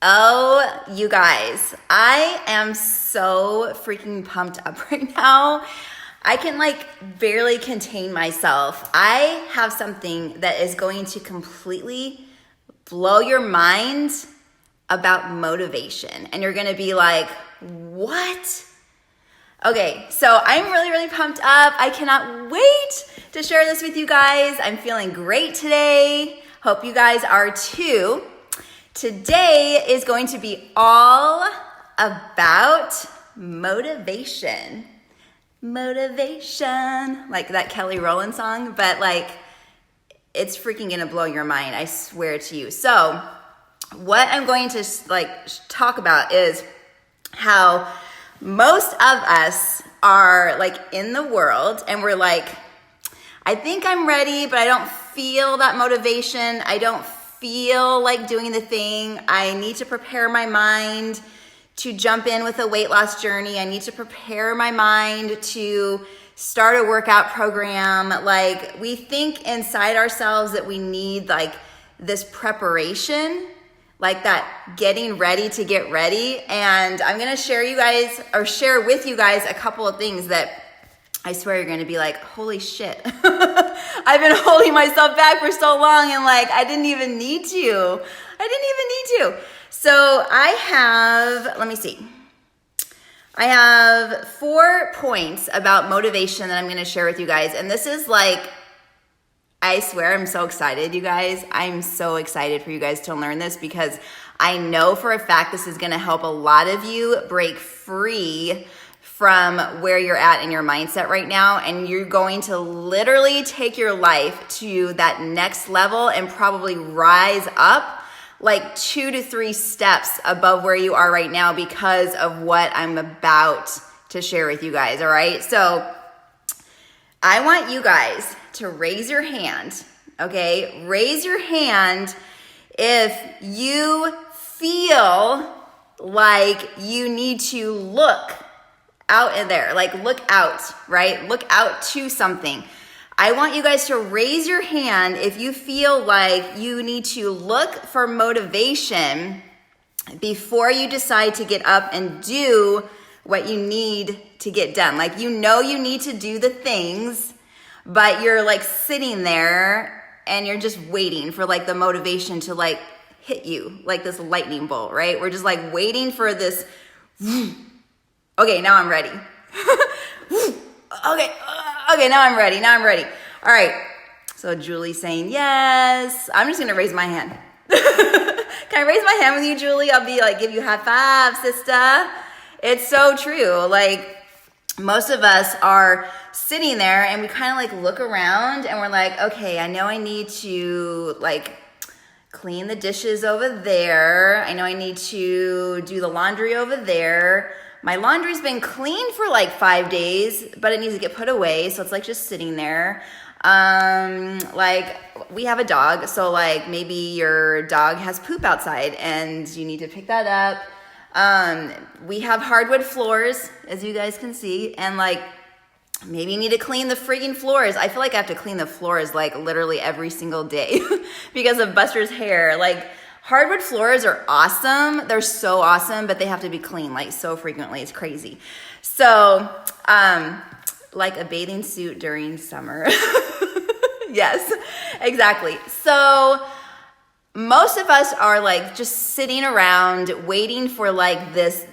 Oh, you guys, I am so freaking pumped up right now. I can barely contain myself. I have something that is going to completely blow your mind about motivation. And you're going to be like, what? Okay, so I'm really, really pumped up. I cannot wait to share this with you guys. I'm feeling great today. Hope you guys are too. Today is going to be all about motivation. Motivation, like that Kelly Rowland song, but it's freaking gonna blow your mind, I swear to you. So what I'm going to talk about is how most of us are in the world and we're I think I'm ready, but I don't feel that motivation. I don't feel like doing the thing. I need to prepare my mind to jump in with a weight loss journey. I need to prepare my mind to start a workout program. We think inside ourselves that we need this preparation, that getting ready to get ready. And I'm gonna share with you guys a couple of things that I swear you're gonna be like, holy shit. I've been holding myself back for so long and I didn't even need to. So I have 4 points about motivation that I'm gonna share with you guys. And this is I swear I'm so excited, you guys. I'm so excited for you guys to learn this because I know for a fact this is gonna help a lot of you break free from where you're at in your mindset right now, and you're going to literally take your life to that next level and probably rise up 2 to 3 steps above where you are right now because of what I'm about to share with you guys, all right? So I want you guys to raise your hand, okay? Raise your hand if you feel like you need to look out in there, look out, right? Look out to something. I want you guys to raise your hand if you feel like you need to look for motivation before you decide to get up and do what you need to get done. You need to do the things, but you're sitting there and you're just waiting for the motivation to hit you like this lightning bolt, right? We're just waiting for this. Okay, now I'm ready. Okay, now I'm ready. All right, so Julie's saying yes. I'm just gonna raise my hand. Can I raise my hand with you, Julie? I'll be give you a high five, sister. It's so true. Most of us are sitting there and we kind of look around and we're okay, I know I need to clean the dishes over there. I know I need to do the laundry over there. My laundry's been clean for 5 days, but it needs to get put away. So it's just sitting there. We have a dog. So maybe your dog has poop outside and you need to pick that up. We have hardwood floors, as you guys can see. And maybe you need to clean the freaking floors. I feel I have to clean the floors literally every single day because of Buster's hair. Hardwood floors are awesome. They're so awesome, but they have to be clean so frequently. It's crazy. So, a bathing suit during summer. Yes, exactly. So most of us are just sitting around waiting for this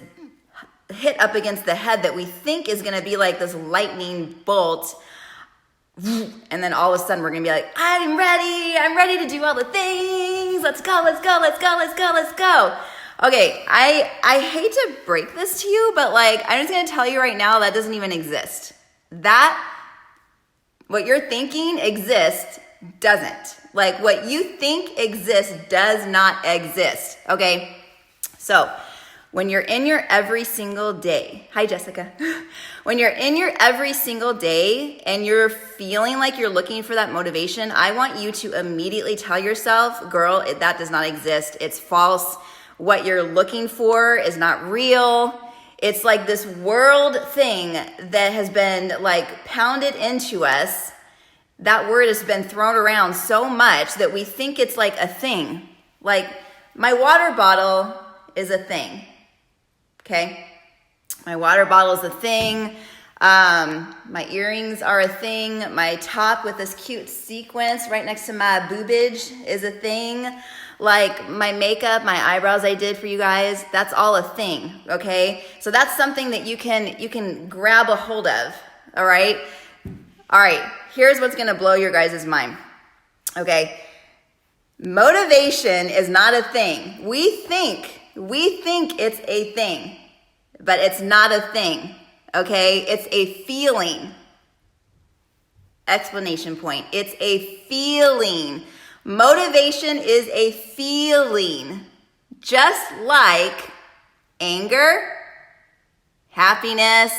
hit up against the head that we think is going to be this lightning bolt. And then all of a sudden we're gonna be I'm ready to do all the things. Let's go. Okay, I hate to break this to you, but I'm just gonna tell you right now that doesn't even exist. That what you're thinking exists doesn't. What you think exists does not exist. Okay, so when you're in your every single day, hi Jessica. When you're in your every single day and you're feeling like you're looking for that motivation, I want you to immediately tell yourself, girl, that does not exist. It's false. What you're looking for is not real. It's this world thing that has been pounded into us. That word has been thrown around so much that we think it's a thing. My water bottle is a thing, okay? My water bottle is a thing. My earrings are a thing. My top with this cute sequence right next to my boobage is a thing. Like my makeup, my eyebrows I did for you guys, that's all a thing, okay? So that's something that you can grab a hold of, all right? All right, here's what's gonna blow your guys' mind, okay? Motivation is not a thing. We think it's a thing, but it's not a thing, okay? It's a feeling. Explanation point. It's a feeling. Motivation is a feeling, just like anger, happiness,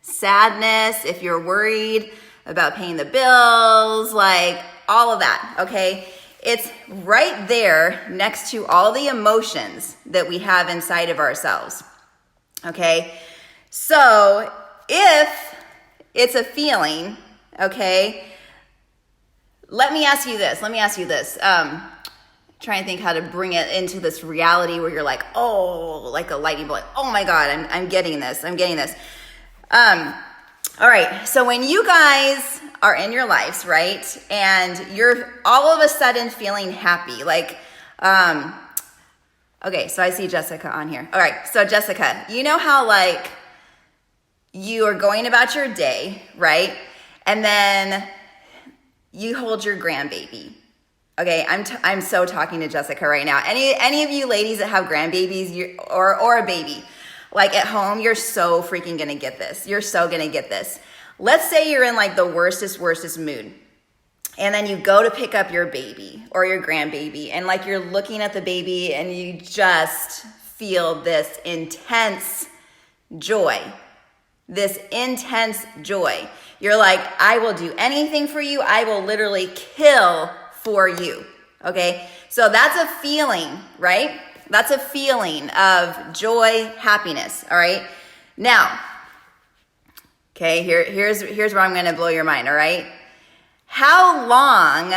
sadness, if you're worried about paying the bills, like all of that, okay? It's right there next to all the emotions that we have inside of ourselves, okay? So if it's a feeling, okay, let me ask you this. Try and think how to bring it into this reality where you're like, oh, like a lightning bolt. Oh my God, I'm getting this. All right, so when you guys are in your lives, right, and you're all of a sudden feeling happy, like, okay, so I see Jessica on here. All right, so Jessica, you know how like you are going about your day, right, and then you hold your grandbaby. Okay, I'm so talking to Jessica right now. Any of you ladies that have grandbabies or a baby, like at home, you're so freaking gonna get this. You're so gonna get this. Let's say you're in like the worstest mood. And then you go to pick up your baby or your grandbaby, and like you're looking at the baby and you just feel this intense joy. You're like, I will do anything for you. I will literally kill for you, okay? So that's a feeling, right? That's a feeling of joy, happiness, all right? Now, okay, here's where I'm gonna blow your mind, all right? How long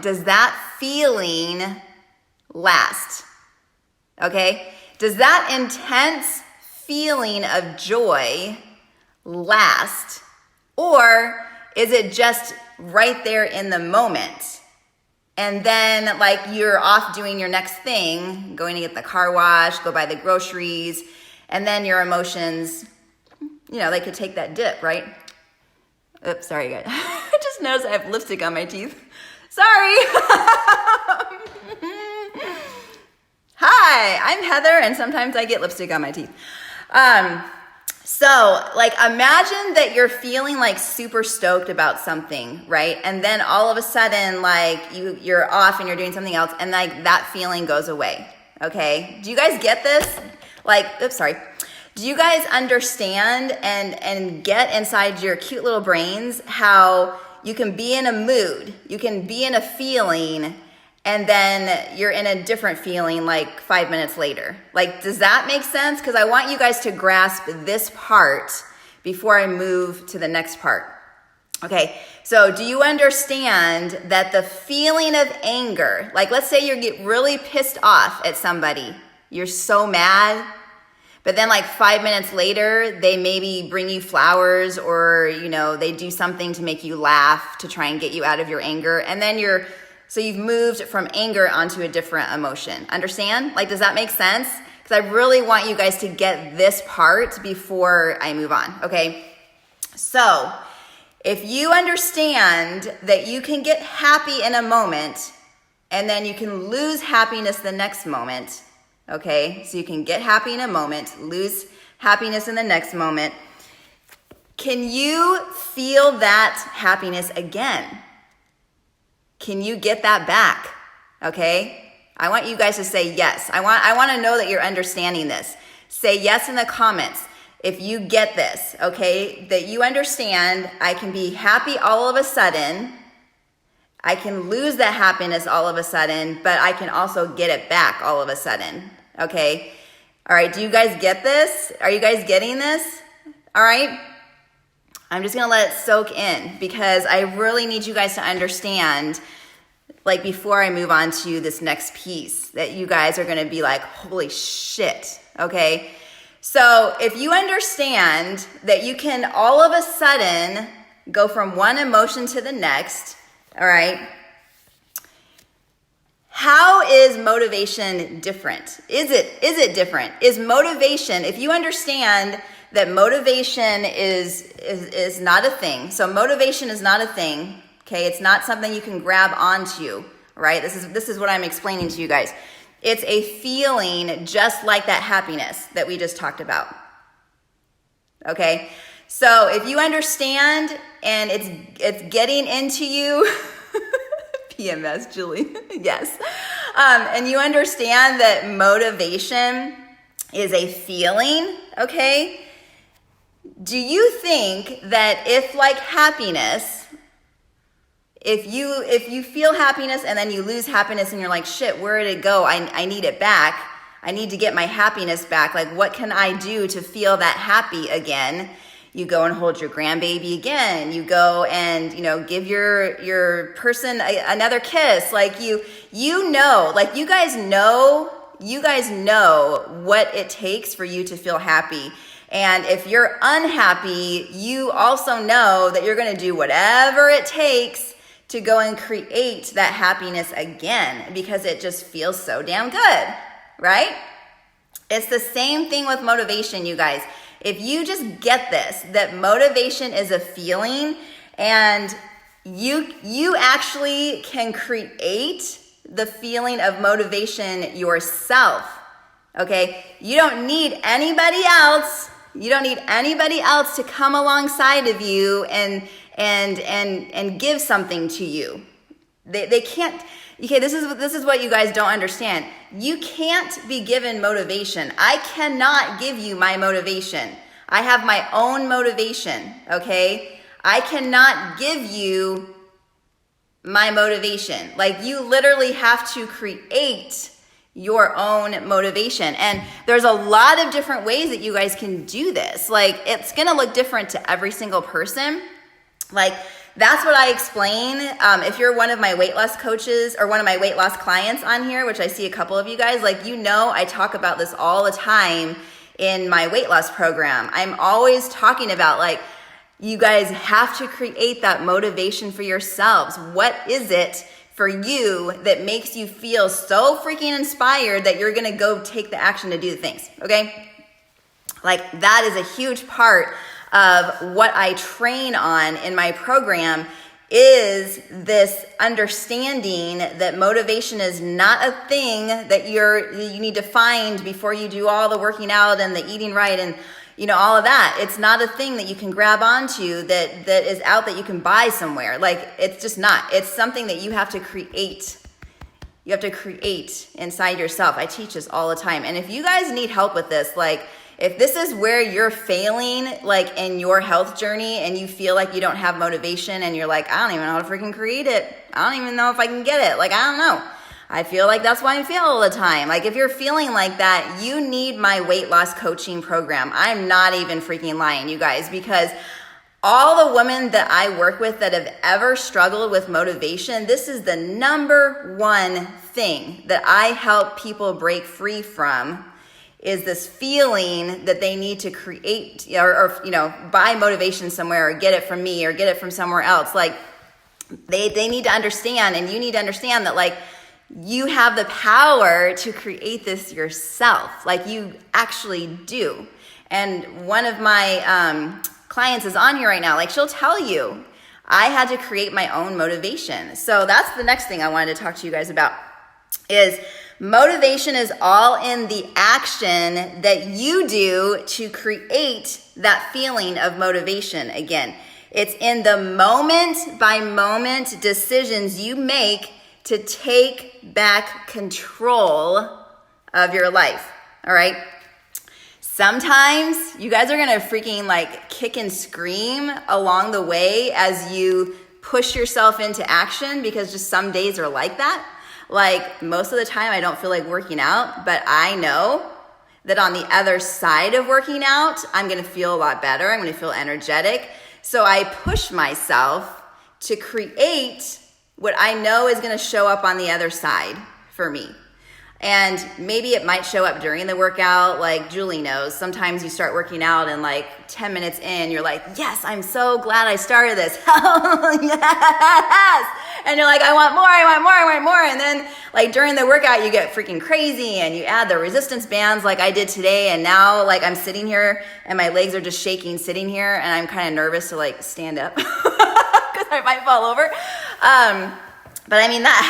does that feeling last, okay? Does that intense feeling of joy last, or is it just right there in the moment? And then like you're off doing your next thing, going to get the car wash, go buy the groceries, and then your emotions, you know, they could take that dip, right? Oops, sorry guys. I just noticed I have lipstick on my teeth. Sorry. Hi, I'm Heather, and sometimes I get lipstick on my teeth. So like imagine that you're feeling like super stoked about something, right? And then all of a sudden like you're off and you're doing something else, and like that feeling goes away, okay? Do you guys get this? Like, oops, sorry. Do you guys understand and get inside your cute little brains how you can be in a mood, you can be in a feeling, and then you're in a different feeling like 5 minutes later? Like, does that make sense? Because I want you guys to grasp this part before I move to the next part. Okay, so do you understand that the feeling of anger, like let's say you get really pissed off at somebody, you're so mad, but then like 5 minutes later, they maybe bring you flowers, or, you know, they do something to make you laugh to try and get you out of your anger. And then so you've moved from anger onto a different emotion. Understand? Like, does that make sense? Because I really want you guys to get this part before I move on, okay? So if you understand that you can get happy in a moment and then you can lose happiness the next moment, okay? So you can get happy in a moment, lose happiness in the next moment. Can you feel that happiness again? Can you get that back? Okay? I want you guys to say yes. I want to know that you're understanding this. Say yes in the comments if you get this, okay? That you understand I can be happy all of a sudden. I can lose that happiness all of a sudden, but I can also get it back all of a sudden, okay? All right, do you guys get this? Are you guys getting this? All right? I'm just gonna let it soak in because I really need you guys to understand like before I move on to this next piece that you guys are going to be like, holy shit, okay? So if you understand that you can all of a sudden go from one emotion to the next, all right? How is motivation different? Is it different? Is motivation, if you understand that motivation is not a thing. So motivation is not a thing, okay? It's not something you can grab onto, right? This is what I'm explaining to you guys. It's a feeling just like that happiness that we just talked about, okay? So if you understand and it's getting into you, PMS, Julie, yes. And you understand that motivation is a feeling, okay? Do you think that if like happiness, if you feel happiness and then you lose happiness and you're like, shit, where did it go? I need it back. I need to get my happiness back. Like, what can I do to feel that happy again? You go and hold your grandbaby again. You go and, give your person another kiss. Like you know, like you guys know what it takes for you to feel happy. And if you're unhappy, you also know that you're going to do whatever it takes to go and create that happiness again because it just feels so damn good, right? It's the same thing with motivation, you guys. If you just get this, that motivation is a feeling and you actually can create the feeling of motivation yourself, okay? You don't need anybody else. You don't need anybody else to come alongside of you and give something to you. They can't. Okay, this is what you guys don't understand. You can't be given motivation. I cannot give you my motivation. I have my own motivation, okay? I cannot give you my motivation. Like you literally have to create your own motivation. And there's a lot of different ways that you guys can do this. Like it's gonna look different to every single person. Like that's what I explain. If you're one of my weight loss coaches or one of my weight loss clients on here, which I see a couple of you guys, like I talk about this all the time in my weight loss program. I'm always talking about like, you guys have to create that motivation for yourselves. What is it for you that makes you feel so freaking inspired that you're gonna go take the action to do the things, okay? Like that is a huge part of what I train on in my program is this understanding that motivation is not a thing that you need to find before you do all the working out and the eating right and all of that. It's not a thing that you can grab onto that is out that you can buy somewhere. Like it's just not. It's something that you have to create. You have to create inside yourself. I teach this all the time. And if you guys need help with this, like if this is where you're failing, like in your health journey and you feel like you don't have motivation and you're like, I don't even know how to freaking create it. I don't even know if I can get it. Like, I don't know. I feel like that's why I fail all the time. Like if you're feeling like that, you need my weight loss coaching program. I'm not even freaking lying, you guys, because all the women that I work with that have ever struggled with motivation, this is the number one thing that I help people break free from is this feeling that they need to create or buy motivation somewhere or get it from me or get it from somewhere else. Like they need to understand, and you need to understand that like you have the power to create this yourself. Like you actually do. And one of my clients is on here right now. Like she'll tell you, I had to create my own motivation. So that's the next thing I wanted to talk to you guys about is motivation is all in the action that you do to create that feeling of motivation again. It's in the moment by moment decisions you make to take back control of your life, all right? Sometimes you guys are gonna freaking like kick and scream along the way as you push yourself into action because just some days are like that. Like most of the time I don't feel like working out, but I know that on the other side of working out, I'm gonna feel a lot better. I'm gonna feel energetic. So I push myself to create what I know is going to show up on the other side for me. And maybe it might show up during the workout. Like Julie knows, sometimes you start working out and like 10 minutes in, you're like, yes, I'm so glad I started this. Hell yes. And you're like, I want more, I want more, I want more. And then like during the workout, you get freaking crazy and you add the resistance bands like I did today. And now like I'm sitting here and my legs are just shaking sitting here and I'm kind of nervous to like stand up because I might fall over. But I mean, that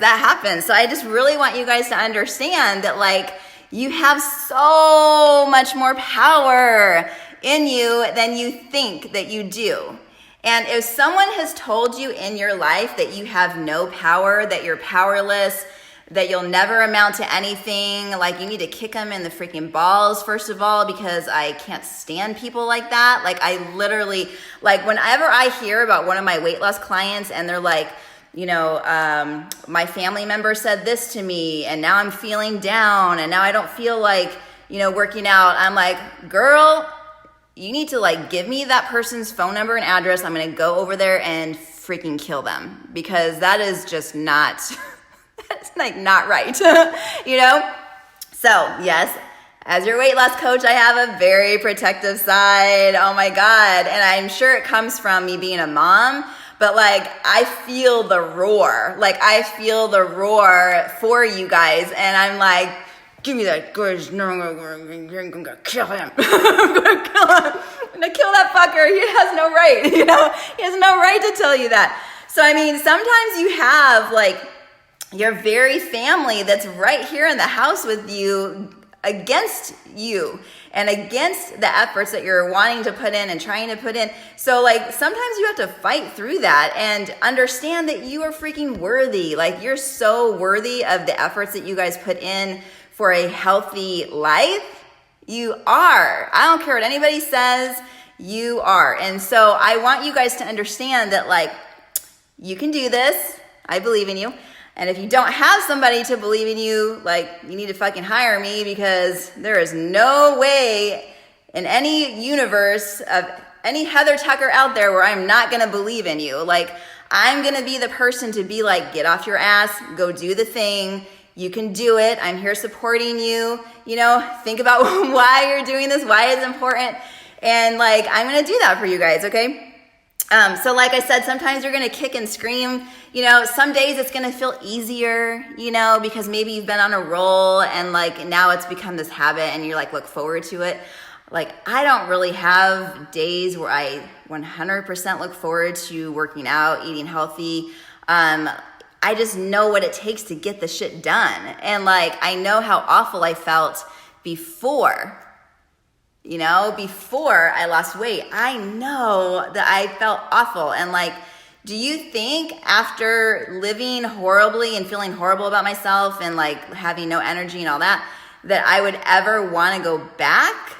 happens. So I just really want you guys to understand that like you have so much more power in you than you think that you do. And if someone has told you in your life that you have no power, that you're powerless, that you'll never amount to anything, like you need to kick them in the freaking balls, first of all, because I can't stand people like that. Like I literally, like whenever I hear about one of my weight loss clients and they're like, you know, my family member said this to me and now I'm feeling down and now I don't feel like, you know, working out. I'm like, girl, you need to like give me that person's phone number and address. I'm going to go over there and freaking kill them because that is just not, that's like not right, you know? So yes, as your weight loss coach, I have a very protective side. Oh my God. And I'm sure it comes from me being a mom. But like, I feel the roar. Like, I feel the roar for you guys. And I'm like, give me that gorgeous. No, I'm gonna kill him. I'm gonna kill him. I'm gonna kill that fucker. He has no right, you know? He has no right to tell you that. So, I mean, sometimes you have like your very family that's right here in the house with you against you and against the efforts that you're wanting to put in and trying to put in. So like sometimes you have to fight through that and understand that you are freaking worthy. Like you're so worthy of the efforts that you guys put in for a healthy life. You are. I don't care what anybody says, you are. And so I want you guys to understand that like you can do this. I believe in you. And if you don't have somebody to believe in you, like you need to fucking hire me because there is no way in any universe of any Heather Tucker out there where I'm not going to believe in you. Like I'm going to be the person to be like, get off your ass, go do the thing. You can do it. I'm here supporting you. You know, think about why you're doing this, why it's important. And like, I'm going to do that for you guys. Okay. So like I said, sometimes you're going to kick and scream, you know, some days it's going to feel easier, you know, because maybe you've been on a roll and like now it's become this habit and you're like, look forward to it. Like I don't really have days where I 100% look forward to working out, eating healthy. I just know what it takes to get the shit done. And like, I know how awful I felt before. You know, before I lost weight, I know that I felt awful. And like, do you think after living horribly and feeling horrible about myself and like having no energy and all that, that I would ever want to go back?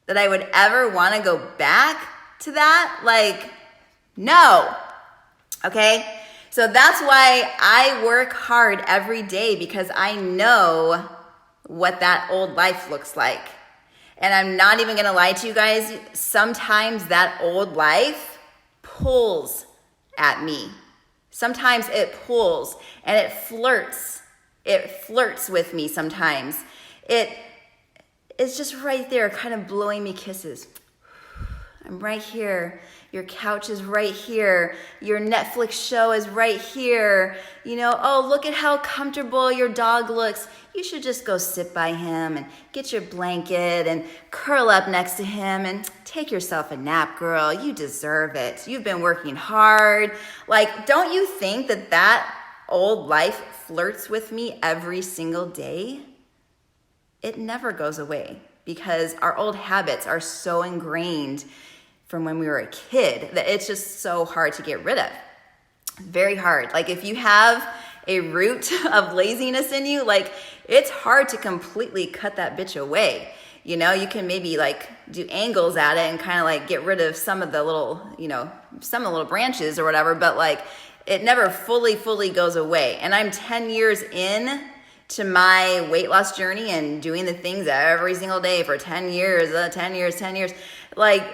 That I would ever want to go back to that? Like, no. Okay? So that's why I work hard every day because I know what that old life looks like. And I'm not even gonna lie to you guys, sometimes that old life pulls at me. Sometimes it pulls and it flirts. It flirts with me sometimes. It's just right there kind of blowing me kisses. I'm right here. Your couch is right here. Your Netflix show is right here. You know, oh, look at how comfortable your dog looks. You should just go sit by him and get your blanket and curl up next to him and take yourself a nap, girl. You deserve it. You've been working hard. Like, don't you think that that old life flirts with me every single day? It never goes away because our old habits are so ingrained from when we were a kid that it's just so hard to get rid of. Very hard. Like if you have a root of laziness in you, like it's hard to completely cut that bitch away. You know, you can maybe like do angles at it and kind of like get rid of some of the little, you know, some of the little branches or whatever, but like it never fully goes away. And I'm 10 years in to my weight loss journey and doing the things every single day for 10 years. Like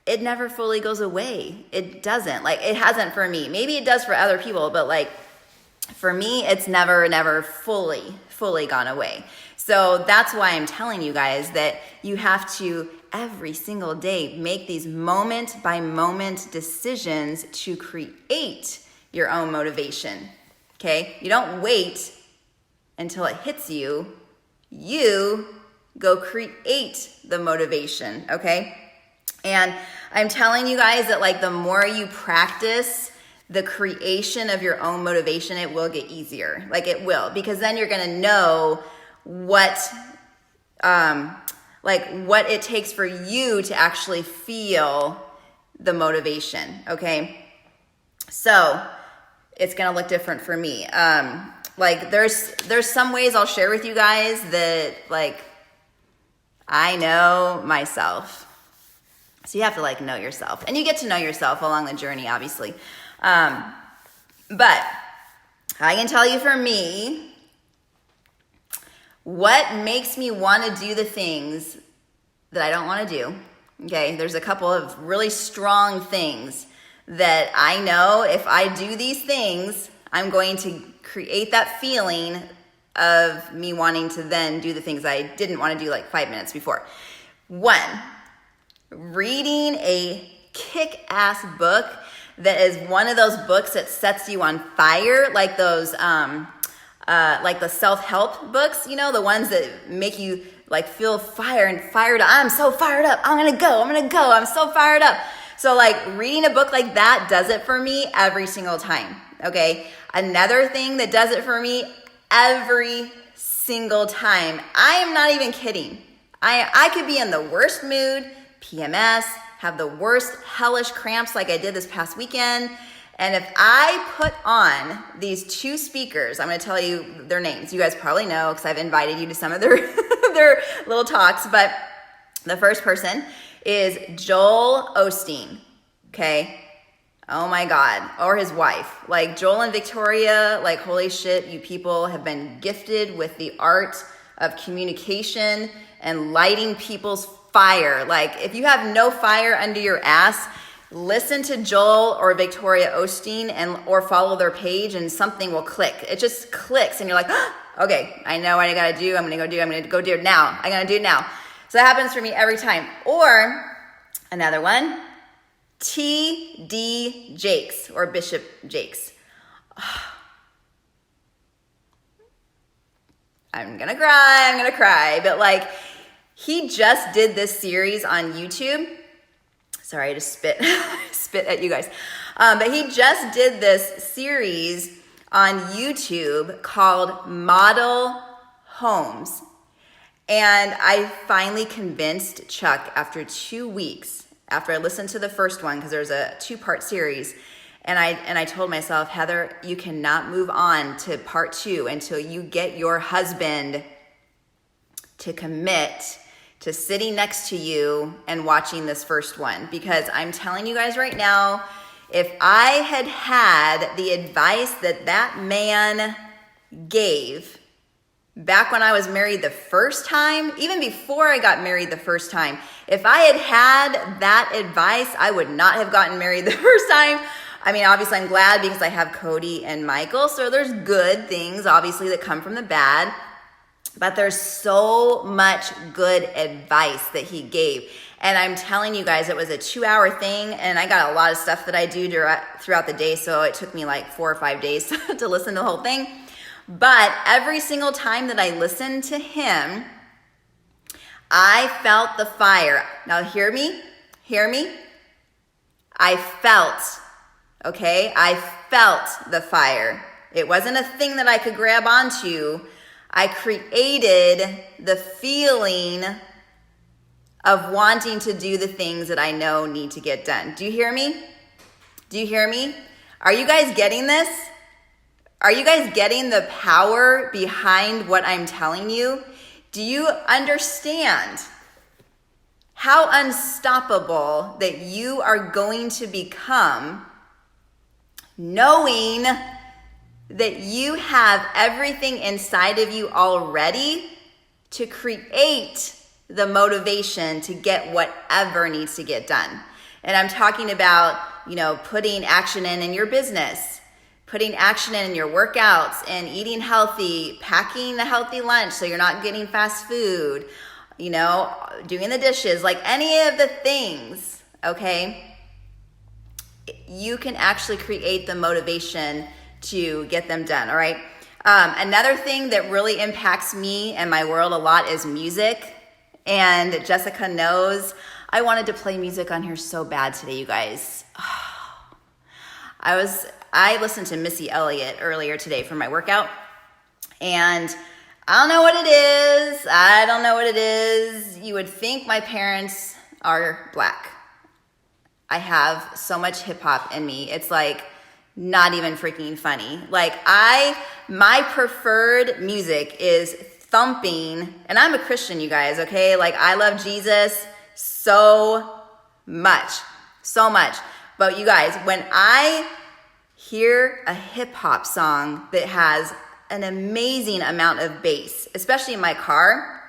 it never fully goes away. It doesn't. Like, it hasn't for me. Maybe it does for other people, but like for me, it's never fully gone away. So that's why I'm telling you guys that you have to every single day make these moment by moment decisions to create your own motivation. Okay? You don't wait until it hits you. You go create the motivation, okay? And I'm telling you guys that like the more you practice the creation of your own motivation, it will get easier. Like it will, because then you're gonna know what it takes for you to actually feel the motivation, okay? So it's gonna look different for me. Like there's some ways I'll share with you guys that like I know myself. So you have to like know yourself, and you get to know yourself along the journey, obviously. But I can tell you for me, what makes me want to do the things that I don't want to do. Okay, there's a couple of really strong things that I know if I do these things, I'm going to create that feeling of me wanting to then do the things I didn't want to do like 5 minutes before. 1, reading a kick-ass book that is one of those books that sets you on fire, like those, like the self-help books, you know, the ones that make you like feel fired up. I'm so fired up. I'm gonna go. I'm so fired up. So like reading a book like that does it for me every single time, okay? Another thing that does it for me every single time, I am not even kidding. I could be in the worst mood, PMS, have the worst hellish cramps like I did this past weekend. And if I put on these 2 speakers, I'm going to tell you their names. You guys probably know because I've invited you to some of their, their little talks. But the first person is Joel Osteen, okay? Oh my God, or his wife. Like Joel and Victoria, like holy shit, you people have been gifted with the art of communication and lighting people's fire. Like if you have no fire under your ass, listen to Joel or Victoria Osteen or follow their page and something will click. It just clicks and you're like, oh, okay, I know what I gotta do. I'm gonna go do it now. I'm gonna do it now. So that happens for me every time. Or another one, T.D. Jakes or Bishop Jakes. I'm gonna cry. But like, he just did this series on YouTube. Sorry, I just spit at you guys. But he just did this series on YouTube called Model Homes. And I finally convinced Chuck after 2 weeks, after I listened to the first one, because there's a 2-part series, and I told myself, Heather, you cannot move on to part 2 until you get your husband to commit to sitting next to you and watching this first one. Because I'm telling you guys right now, if I had had the advice that that man gave back when I was married the first time, even before I got married the first time, if I had had that advice, I would not have gotten married the first time. I mean, obviously I'm glad because I have Cody and Michael, so there's good things obviously that come from the bad. But there's so much good advice that he gave. And I'm telling you guys, it was a 2-hour thing, and I got a lot of stuff that I do throughout the day, so it took me like 4 or 5 days to listen to the whole thing. But every single time that I listened to him, I felt the fire. Now hear me. I felt the fire. It wasn't a thing that I could grab onto. I created the feeling of wanting to do the things that I know need to get done. Do you hear me? Are you guys getting this? Are you guys getting the power behind what I'm telling you? Do you understand how unstoppable that you are going to become knowing that you have everything inside of you already to create the motivation to get whatever needs to get done? And I'm talking about, putting action in your business, putting action in your workouts and eating healthy, packing a healthy lunch so you're not getting fast food, doing the dishes, like any of the things, okay? You can actually create the motivation to get them done, all right? Another thing that really impacts me and my world a lot is music. And Jessica knows I wanted to play music on here so bad today, you guys. I listened to Missy Elliott earlier today for my workout, and I don't know what it is. You would think my parents are black. I have so much hip hop in me. It's like not even freaking funny. Like my preferred music is thumping, and I'm a Christian, you guys, okay? Like I love Jesus so much. But you guys, when I hear a hip hop song that has an amazing amount of bass, especially in my car,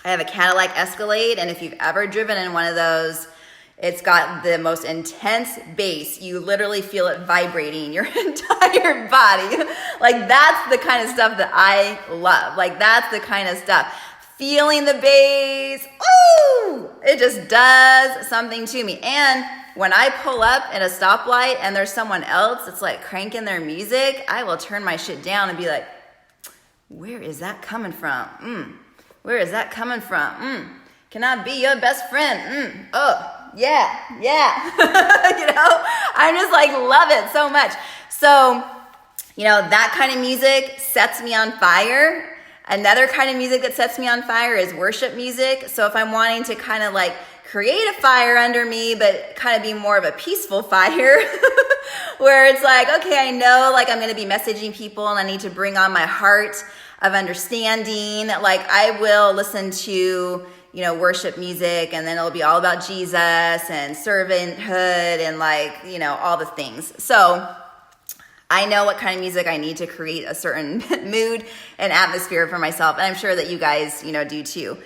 I have a Cadillac Escalade, and if you've ever driven in one of those, it's got the most intense bass. You literally feel it vibrating your entire body. Like that's the kind of stuff that I love. Like that's the kind of stuff. Feeling the bass, ooh, it just does something to me. And when I pull up at a stoplight and there's someone else that's like cranking their music, I will turn my shit down and be like, where is that coming from? Where is that coming from? Can I be your best friend? Oh, yeah. I just like love it so much. So, that kind of music sets me on fire. Another kind of music that sets me on fire is worship music. So if I'm wanting to kind of like create a fire under me, but kind of be more of a peaceful fire where it's like, okay, I know like I'm going to be messaging people and I need to bring on my heart of understanding. Like I will listen to, worship music, and then it'll be all about Jesus and servanthood and like, all the things. So I know what kind of music I need to create a certain mood and atmosphere for myself. And I'm sure that you guys, do too.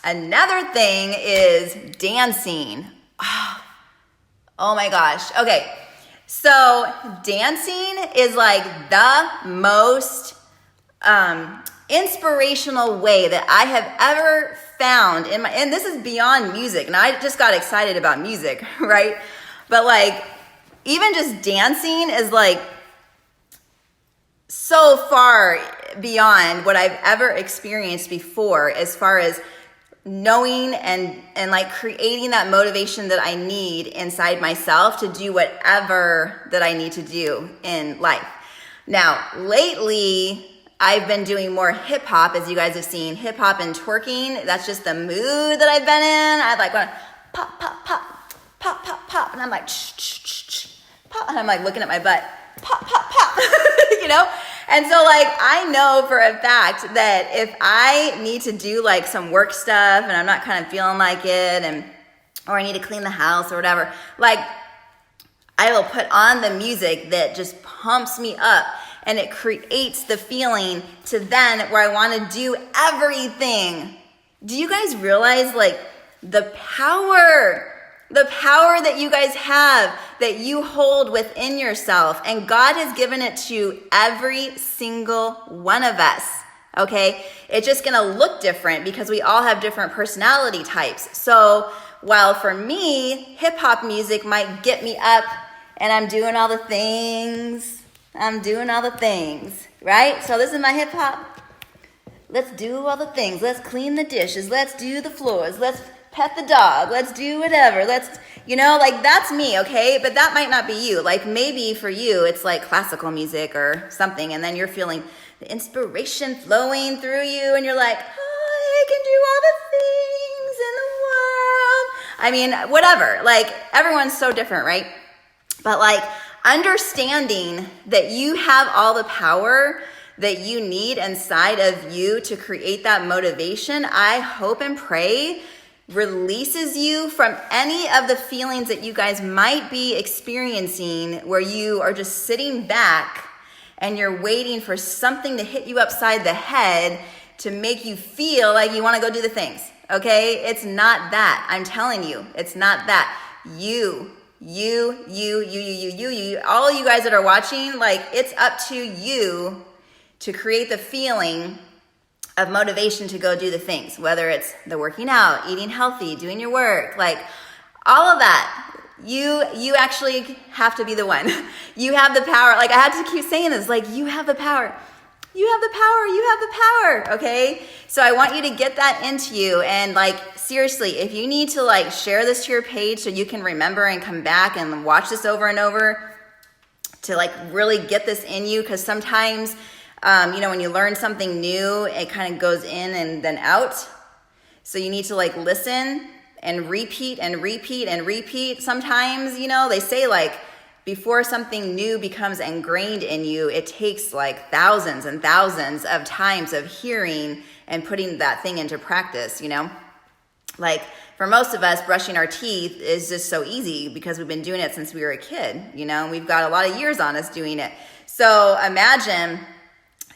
Another thing is dancing. Oh my gosh. Okay. So dancing is like the most inspirational way that I have ever found and this is beyond music. And I just got excited about music, right? But like, even just dancing is like so far beyond what I've ever experienced before as far as knowing and like creating that motivation that I need inside myself to do whatever that I need to do in life. Now, lately, I've been doing more hip hop, as you guys have seen, hip hop and twerking. That's just the mood that I've been in. I like going pop, pop, pop, pop, pop, pop, and I'm like pop, and I'm like looking at my butt, pop, pop, pop, And so like I know for a fact that if I need to do like some work stuff and I'm not kind of feeling like it, or I need to clean the house or whatever, like I will put on the music that just pumps me up. And it creates the feeling to then where I want to do everything. Do you guys realize like the power that you guys have, that you hold within yourself? And God has given it to every single one of us, okay? It's just going to look different because we all have different personality types. So while for me, hip hop music might get me up and I'm doing all the things, right? So this is my hip hop. Let's do all the things. Let's clean the dishes. Let's do the floors. Let's pet the dog. Let's do whatever. Let's, like that's me, okay? But that might not be you. Like maybe for you, it's like classical music or something. And then you're feeling the inspiration flowing through you. And you're like, I can do all the things in the world. I mean, whatever. Like everyone's so different, right? But like, understanding that you have all the power that you need inside of you to create that motivation, I hope and pray releases you from any of the feelings that you guys might be experiencing where you are just sitting back and you're waiting for something to hit you upside the head to make you feel like you want to go do the things. Okay? It's not that. I'm telling you, it's not that. you, all you guys that are watching, like, it's up to you to create the feeling of motivation to go do the things, whether it's the working out, eating healthy, doing your work, like all of that. You actually have to be the one. You have the power. Like, I had to keep saying this, like, you have the power. You have the power. You have the power. Okay. So I want you to get that into you. And like, seriously, if you need to like share this to your page so you can remember and come back and watch this over and over to like really get this in you. Cause sometimes, when you learn something new, it kind of goes in and then out. So you need to like listen and repeat and repeat and repeat. Sometimes, they say like, before something new becomes ingrained in you, it takes like thousands and thousands of times of hearing and putting that thing into practice, Like for most of us, brushing our teeth is just so easy because we've been doing it since we were a kid, We've got a lot of years on us doing it. So imagine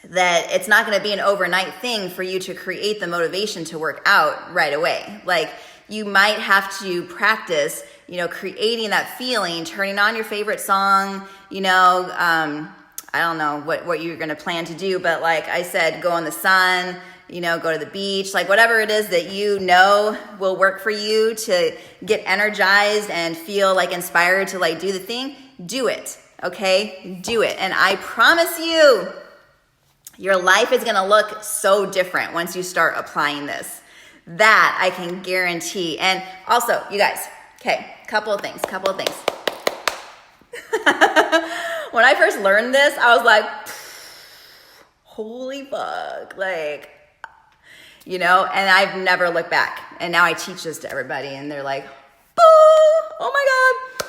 that it's not going to be an overnight thing for you to create the motivation to work out right away. Like you might have to practice creating that feeling, turning on your favorite song, I don't know what you're going to plan to do, but like I said, go in the sun, go to the beach, like whatever it is that will work for you to get energized and feel like inspired to like do the thing, do it, okay? Do it. And I promise you, your life is going to look so different once you start applying this. That I can guarantee. And also, you guys, okay, couple of things. When I first learned this, I was like, holy fuck, like, and I've never looked back. And now I teach this to everybody and they're like, oh my God.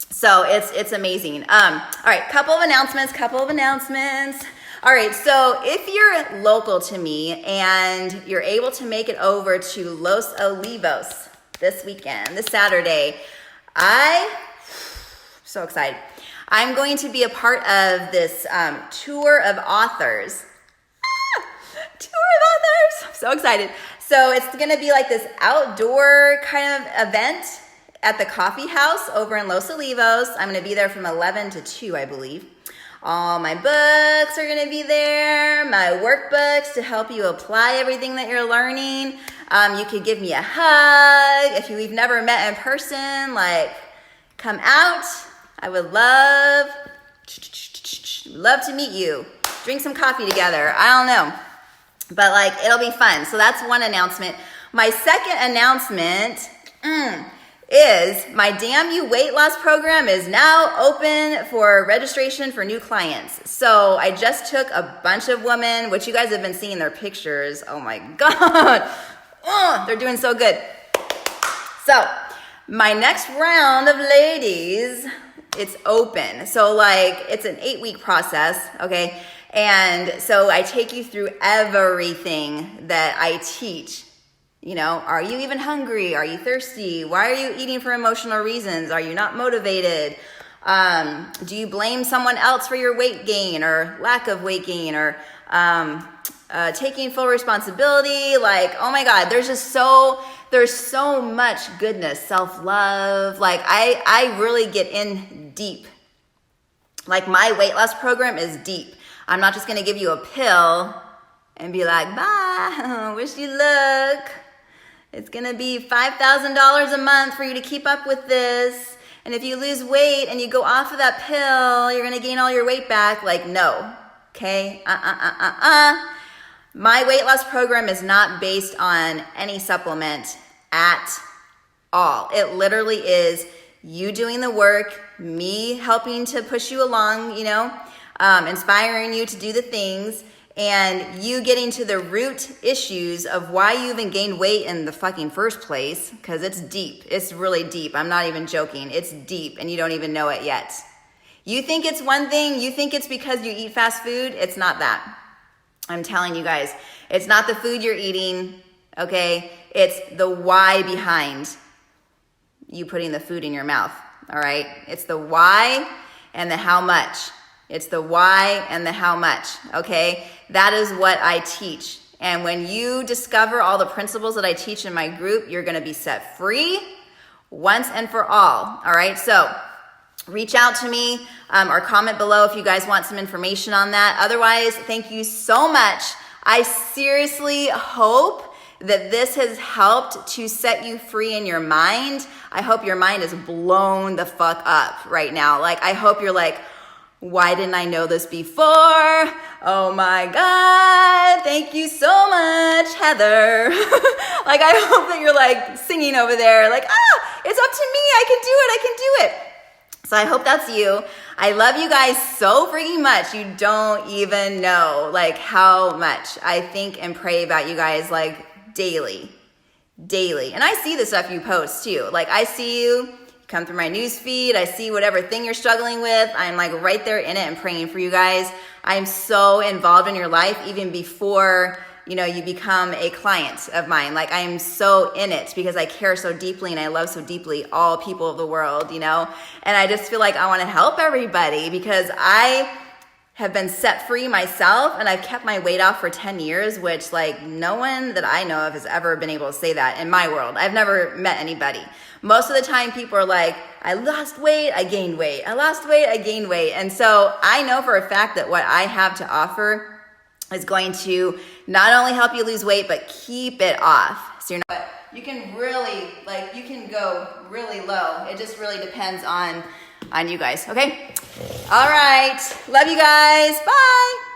So it's amazing. All right, couple of announcements. All right, so if you're local to me and you're able to make it over to Los Olivos this weekend, this Saturday, I'm so excited. I'm going to be a part of this tour of authors. I'm so excited. So it's going to be like this outdoor kind of event at the coffee house over in Los Olivos. I'm going to be there from 11 to 2, I believe. All my books are going to be there, my workbooks to help you apply everything that you're learning. You could give me a hug. If we've never met in person, like, come out. I would love to meet you. Drink some coffee together. I don't know. But, like, it'll be fun. So that's one announcement. My second announcement is my Damn You Weight Loss program is now open for registration for new clients. So I just took a bunch of women, which you guys have been seeing their pictures. Oh my God. They're doing so good. So my next round of ladies, it's open. So like it's an 8-week process, okay? And so I take you through everything that I teach. Are you even hungry? Are you thirsty? Why are you eating for emotional reasons? Are you not motivated? Do you blame someone else for your weight gain or lack of weight gain or taking full responsibility? Like, oh my God, there's so much goodness, self-love. Like I really get in deep. Like my weight loss program is deep. I'm not just going to give you a pill and be like, bye, wish you luck. It's going to be $5,000 a month for you to keep up with this. And if you lose weight and you go off of that pill, you're going to gain all your weight back. Like, no. Okay? My weight loss program is not based on any supplement at all. It literally is you doing the work, me helping to push you along, inspiring you to do the things, and you getting to the root issues of why you even gained weight in the fucking first place, because it's deep. It's really deep. I'm not even joking. It's deep, and you don't even know it yet. You think it's one thing. You think it's because you eat fast food. It's not that. I'm telling you guys, it's not the food you're eating, okay? It's the why behind you putting the food in your mouth, all right? It's the why and the how much. It's the why and the how much, okay? That is what I teach. And when you discover all the principles that I teach in my group, you're going to be set free, once and for all. All right, so reach out to me or comment below if you guys want some information on that. Otherwise, thank you so much. I seriously hope that this has helped to set you free in your mind. I hope your mind is blown the fuck up right now. Like, I hope you're like, why didn't I know this before? Oh my God, thank you so much, Heather. Like, I hope that you're like singing over there, like, it's up to me, I can do it. So I hope that's you. I love you guys so freaking much. You don't even know like how much I think and pray about you guys like daily. And I see the stuff you post too. Like, I see you come through my news feed. I see whatever thing you're struggling with. I'm like right there in it and praying for you guys. I'm so involved in your life even before, you know, you become a client of mine. Like, I'm so in it because I care so deeply and I love so deeply all people of the world, you know? And I just feel like I want to help everybody because I have been set free myself and I've kept my weight off for 10 years, which like no one that I know of has ever been able to say that in my world. I've never met anybody. Most of the time people are like, I lost weight, I gained weight. I lost weight, I gained weight. And so I know for a fact that what I have to offer is going to not only help you lose weight, but keep it off. So you're not, you can really, like, you can go really low. It just really depends on you guys, okay? All right. Love you guys. Bye.